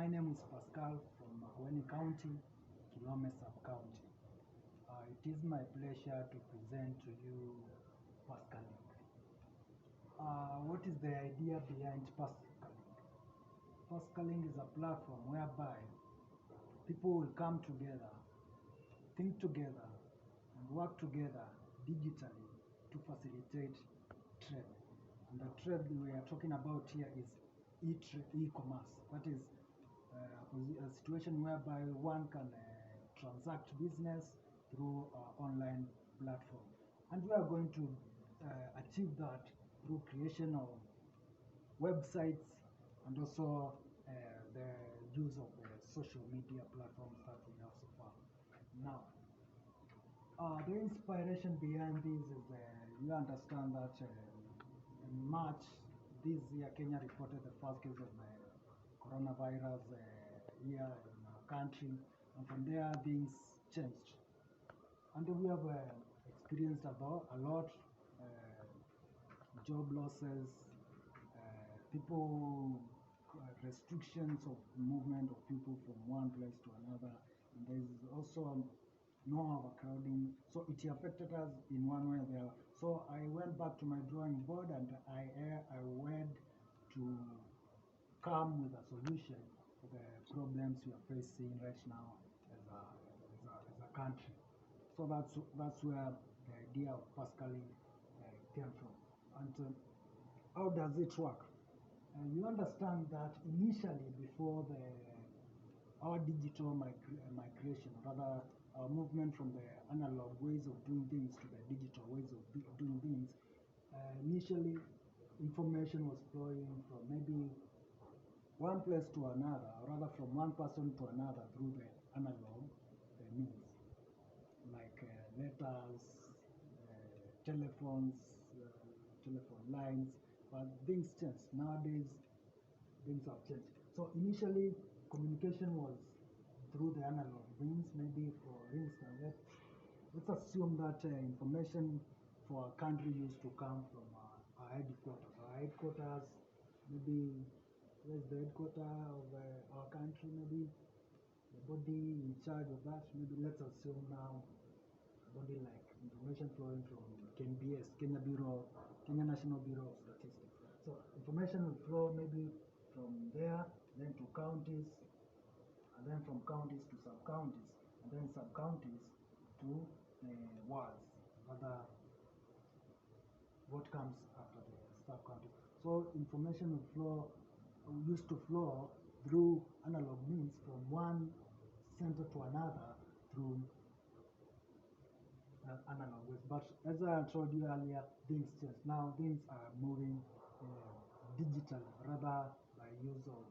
name is Pascal from Makueni County, Kilome Sub-County. It is my pleasure to present to you Paskalink. What is the idea behind Paskalink? Paskalink is a platform whereby people will come together, think together, and work together digitally to facilitate trade. And the trade we are talking about here is e-commerce. That is a situation whereby one can transact business through online platform. And we are going to achieve that through creation of websites and also the use of social media platforms that we have so far. Now, the inspiration behind this is you understand that in March this year, Kenya reported the first case of coronavirus here in our country, and from there things changed. And we have experienced about a lot job losses, people restrictions of movement of people from one place to another, and there is also no overcrowding, so it affected us in one way or the other. So I went back to my drawing board and I went to come with a solution for the problems we are facing right now as a country. So that's where the idea of Paskalink came from. And how does it work? You understand that initially, before our digital migration, or rather our movement from the analog ways of doing things to the digital ways of doing things, initially information was flowing from maybe one place to another, or rather from one person to another through the analog means, like letters, telephones, telephone lines, but things changed. Nowadays, things have changed. So initially, communication was through the analog means. Maybe, for instance, let's assume that information for a country used to come from our headquarters. Our headquarters, maybe, where's the headquarters of our country? Maybe the body in charge of that. Maybe let's assume now body like information flowing from KNBS, Kenya National Bureau of Statistics. So information will flow maybe from there, then to counties, and then from counties to sub-counties, and then sub-counties to wards, rather what comes after the sub-counties. So information used to flow through analog means from one center to another through analog ways. But as I told you earlier, things change. Now things are moving digitally, rather by use of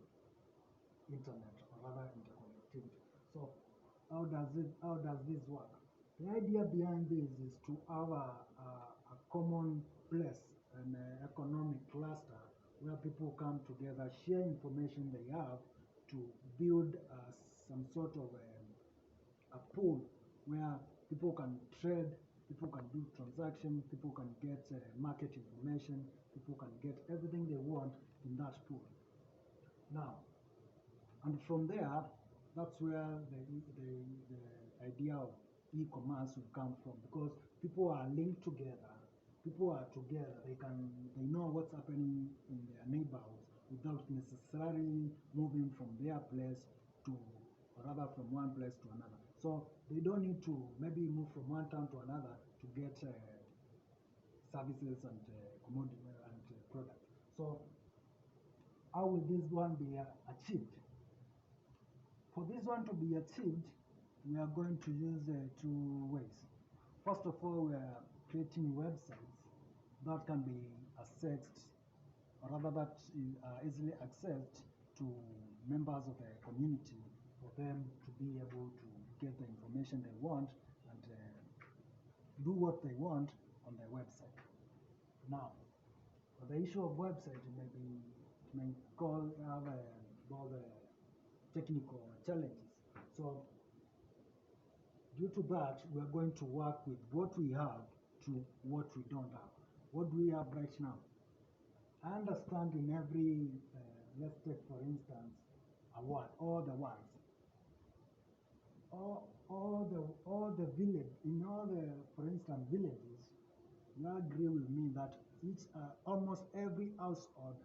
internet, or rather interconnectivity. So how does this work? The idea behind this is to have a common place, an economic cluster where people come together, share information they have to build some sort of a pool where people can trade, people can do transactions, people can get market information, people can get everything they want in that pool. Now, and from there, that's where the idea of e-commerce will come from, because people are linked together. People are together. They know what's happening in their neighborhoods without necessarily moving from their place to, or rather from one place to another. So they don't need to maybe move from one town to another to get services and commodities and products. So how will this one be achieved? For this one to be achieved, we are going to use two ways. First of all, we are creating websites that can be accessed, or rather that are easily accessed to members of the community, for them to be able to get the information they want and do what they want on their website. Now, for the issue of website, it may have all the technical challenges. So due to that, we are going to work with what we have to what we don't have. What do we have right now? I understand in every, let's take for instance, award, all the ones, all the village, in all the, for instance, villages, you agree with me that almost every household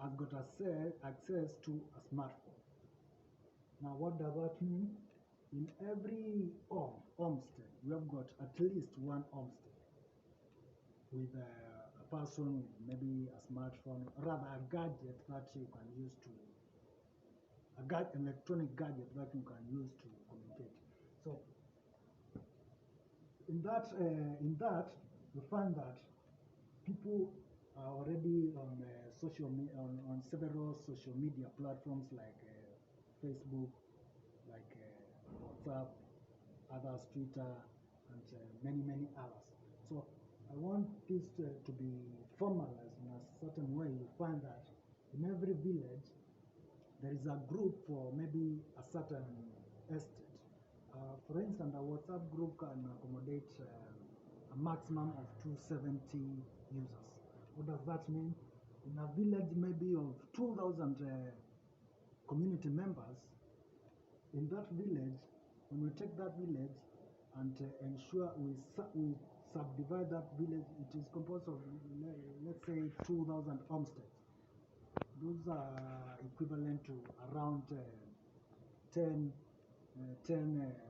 has got access to a smartphone. Now, what does that mean? In every homestead, we have got at least one homestead with a person with maybe a smartphone, rather a gadget that you can use to, an electronic gadget that you can use to communicate. So in that, you find that people are already on on several social media platforms like Facebook, like WhatsApp, others, Twitter, and many others. So I want this to be formalized in a certain way. You find that in every village there is a group for maybe a certain estate. For instance, a WhatsApp group can accommodate a maximum of 270 users. What does that mean? In a village maybe of 2,000 community members, in that village, when we take that village and ensure we subdivide that village, it is composed of, let's say, 2,000 homesteads. Those are equivalent to around 10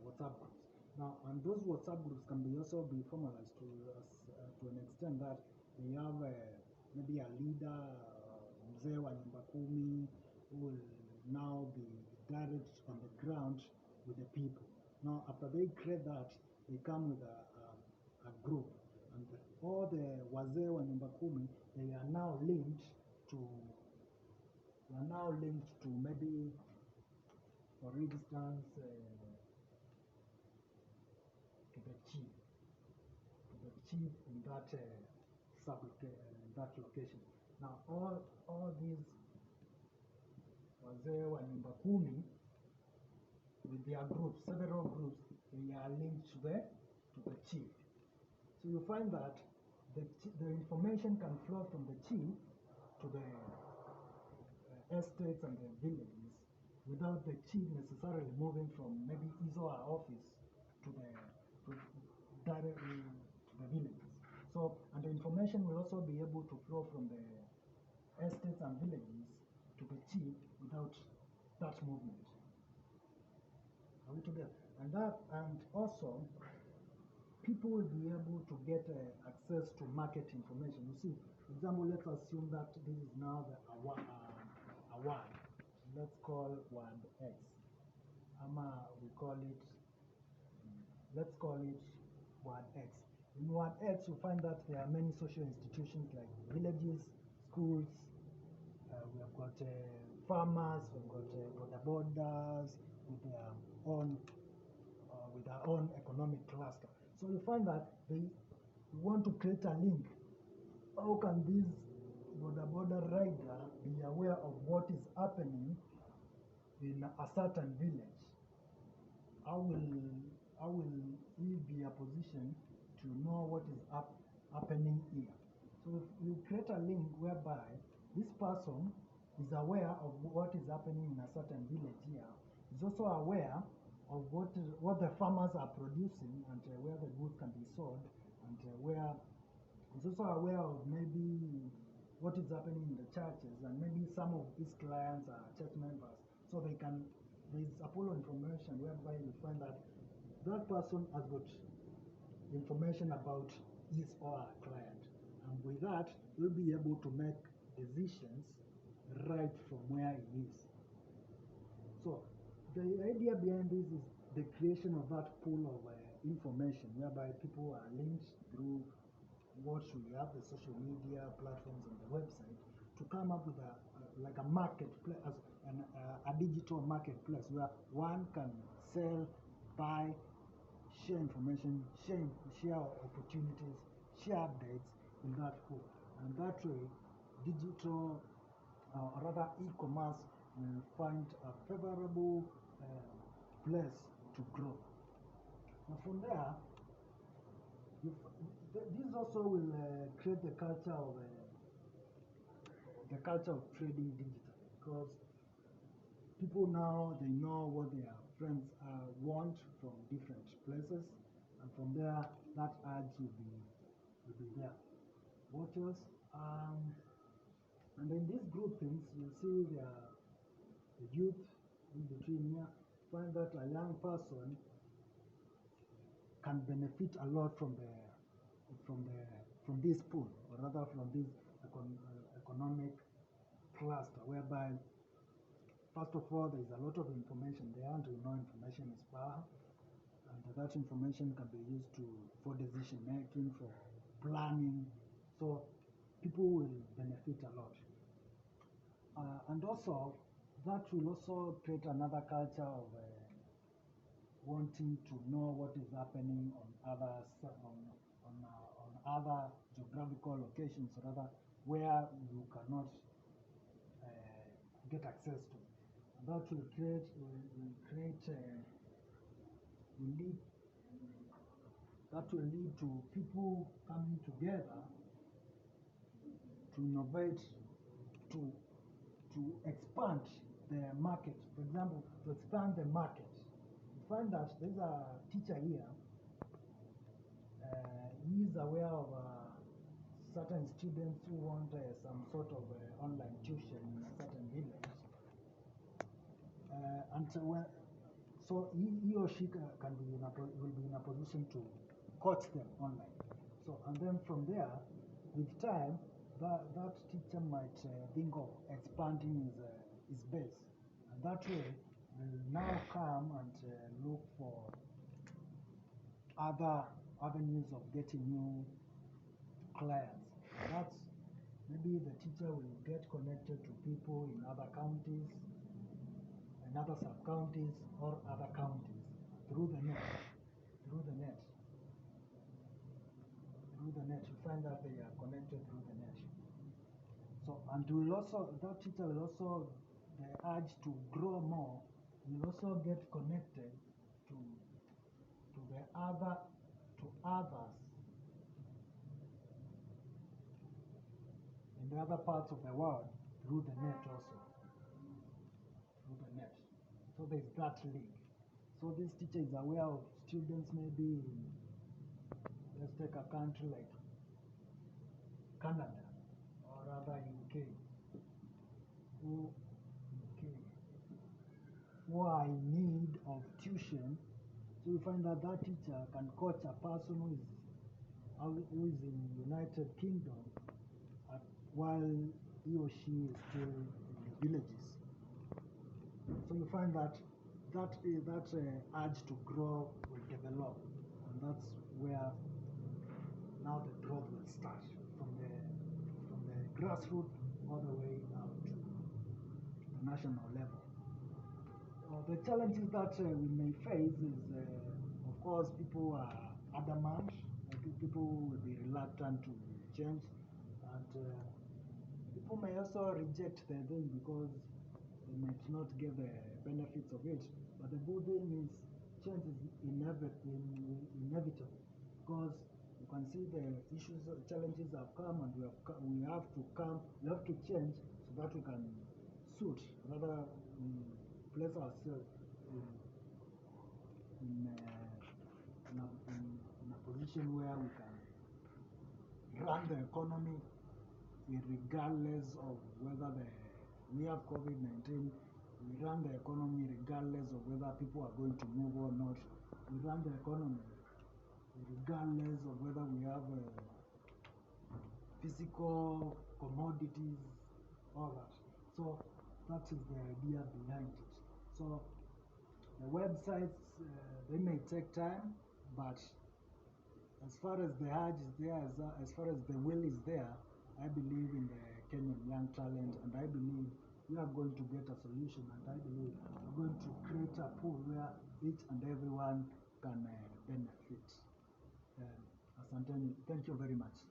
WhatsApp groups. Now, and those WhatsApp groups can also be formalized to an extent that they have maybe a leader, mzee wa nyumba kumi, who will now be direct on the ground with the people. Now, after they create that, they come with a group, and all the wazee wa nyumba kumi, they are now linked to maybe, for instance, to the chief in that that location. Now all these wazee wa nyumba kumi with their groups, several groups, they are linked to the chief. So you find that the information can flow from the chief to the estates and the villages without the chief necessarily moving from maybe his or her office to directly to the villages. So, and the information will also be able to flow from the estates and villages to the chief without that movement. Are we together? And also, people will be able to get access to market information. You see, for example, let's assume that this is now the award. Let's call one X. We call it, let's call it 1X. In 1X, you find that there are many social institutions like villages, schools, we have got farmers, we've got border borders with their own economic cluster. So you find that they want to create a link. How can this border rider be aware of what is happening in a certain village? How will he be in a position to know what is happening here? So if you create a link whereby this person is aware of what is happening in a certain village here, is also aware of what the farmers are producing and where the goods can be sold, and where is also aware of maybe what is happening in the churches, and maybe some of his clients are church members, so there is Apollo information whereby you find that that person has got information about his or her client, and with that you'll be able to make decisions right from where he is. So the idea behind this is the creation of that pool of information whereby people are linked through what we have, the social media platforms and the website, to come up with like a marketplace, a digital marketplace where one can sell, buy, share information, share opportunities, share updates in that pool. And that way, digital, or rather e-commerce, will find a favorable place to grow. Now from there, this also will create the culture of trading digitally, because people now, they know what their friends want from different places, and from there, that urge will be there. What else? And in these groupings, you see the youth in between here. Find that a young person can benefit a lot from this pool, or rather from this economic cluster, whereby first of all there is a lot of information there, and we know information is power, and that information can be used for decision making, for planning, so people will benefit a lot. And also that will also create another culture of wanting to know what is happening on other geographical locations, rather where you cannot get access to. And that will lead to people coming together to innovate, to expand the market. For example, to expand the market. You find that there's a teacher here. He is aware of certain students who want some sort of online tuition in a certain village. And so he or she will be in a position to coach them online. So, and then from there, with time, that teacher might think of expanding his base. And that way, will now come and look for other avenues of getting new clients. That's maybe the teacher will get connected to people in other counties, in other sub-counties, or other counties through the net. You find that they are connected through the net. So, and that teacher will also, the urge to grow more, will also get connected to others in the other parts of the world through the net also. So there's that link. So this teacher is aware of students maybe in, let's take a country like Canada, or rather UK, who are in need of tuition. So you find that teacher can coach a person who is in United Kingdom while he or she is still in the villages. So you find that urge to grow will develop, and that's where now the growth will start from the grassroots all the way up to the national level. The challenges that we may face is, of course, people are adamant. People will be reluctant to change, and people may also reject the thing because they might not get the benefits of it. But the good thing is change is inevitable, because you can see the issues, challenges have come, and we have to change so that we can suit, rather place ourselves in a position where we can run the economy regardless of whether we have COVID-19. We run the economy regardless of whether people are going to move or not. We run the economy regardless of whether we have physical commodities, all that. So that is the idea behind it. So the websites, they may take time, but as far as the urge is there, as far as the will is there, I believe in the Kenyan young talent, and I believe we are going to get a solution, and I believe we're going to create a pool where each and everyone can benefit. Asanteni, thank you very much.